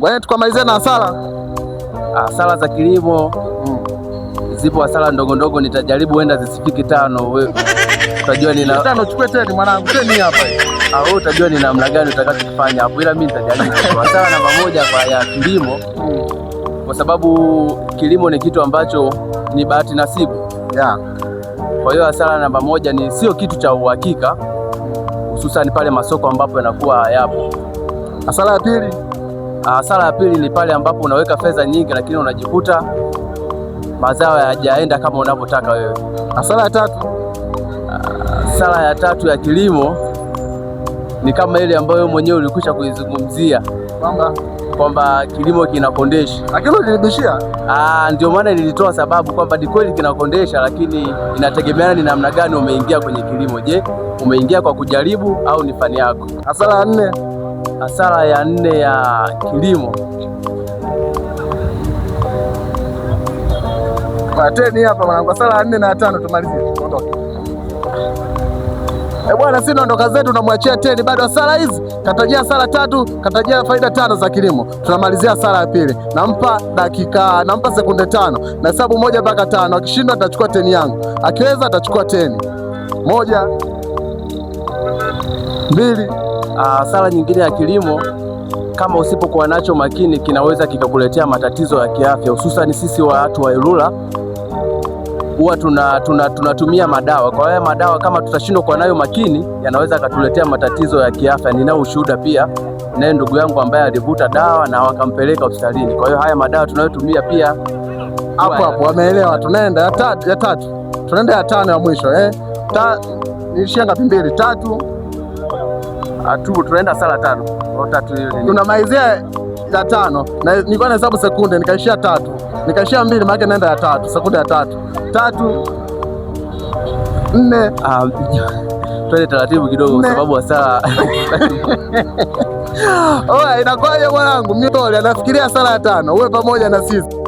Bwana, tukamalizia na hasara. Hasara za kilimo zipo hasara ndogo ndogo, nitajaribu wenda zisifiki 5. Wewe utajua nina 5, chukue 10 mwanangu, 10 hapa hii. Wewe utajua ni namna gani utakachofanya hapo, ila mimi nitajaribu. Hasara namba moja ya kilimo, kwa sababu kilimo ni kitu ambacho ni bahati nasibu. Kwa hiyo hasara namba moja ni sio kitu cha uhakika, hususan pale masoko ambapo yanakuwa hayapo. Hasara ya pili? Hasara ya pili ni pale ambapo unaweka fedha nyingi lakini unajikuta mazao hayajaenda kama unavyotaka wewe. Hasara ya tatu? Hasara ya tatu ya kilimo ni kama ile ambayo mwenyewe ulikwisha kuizungumzia kwamba kilimo kinakondesha. Lakini ulinibishia. Ndio maana nilitoa sababu kwamba ni kweli kinakondesha, lakini inategemeana ni namna gani umeingia kwenye kilimo. Je, umeingia kwa kujaribu au ni fani yako? Hasara ya 4? Hasara ya 4 ya kilimo, pateni hapa mwanangu. Hasara ya 4 na ya 5 tumalizie. Ondoka. Bwana, si naondoka zetu, namwachia 10. Bado hasara hizi katajia hasara 3, katajia faida 5 za kilimo. Tunamalizia hasara ya pili. Nampa sekunde 5 na hesabu 1 mpaka 5. Akishindwa atachukua 10 yangu, akiweza atachukua 10. 1 2. Hasara nyingine ya kilimo, kama usipokuwa nacho makini, kinaweza kikakuletea matatizo ya kiafya, hususan sisi watu wa Ilula huwa tunatumia madawa. Kwa hiyo madawa kama tutashindwa kuwa nayo makini, yanaweza katuletea matatizo ya kiafya. Ninao ushuhuda pia, naye ndugu yangu ambaye alivuta dawa na wakampeleka hospitalini. Kwa hiyo haya madawa tunayotumia pia hapo wameelewa. Tunaenda ya tatu, tunaenda ya 5 ya mwisho nilishia ngapi? 2, 3. Tunaenda hasara 5. Tunamalizia ya 5 na nilikuwa na hesabu sekunde, nikaishia 3, nikaishia 2, maana naenda ya 3, sekunde ya 3, 4. Twende taratibu kidogo kwa sababu hasara inakuwaje mwanangu? Mimi anafikiria hasara ya 5, uwe pamoja na sisi.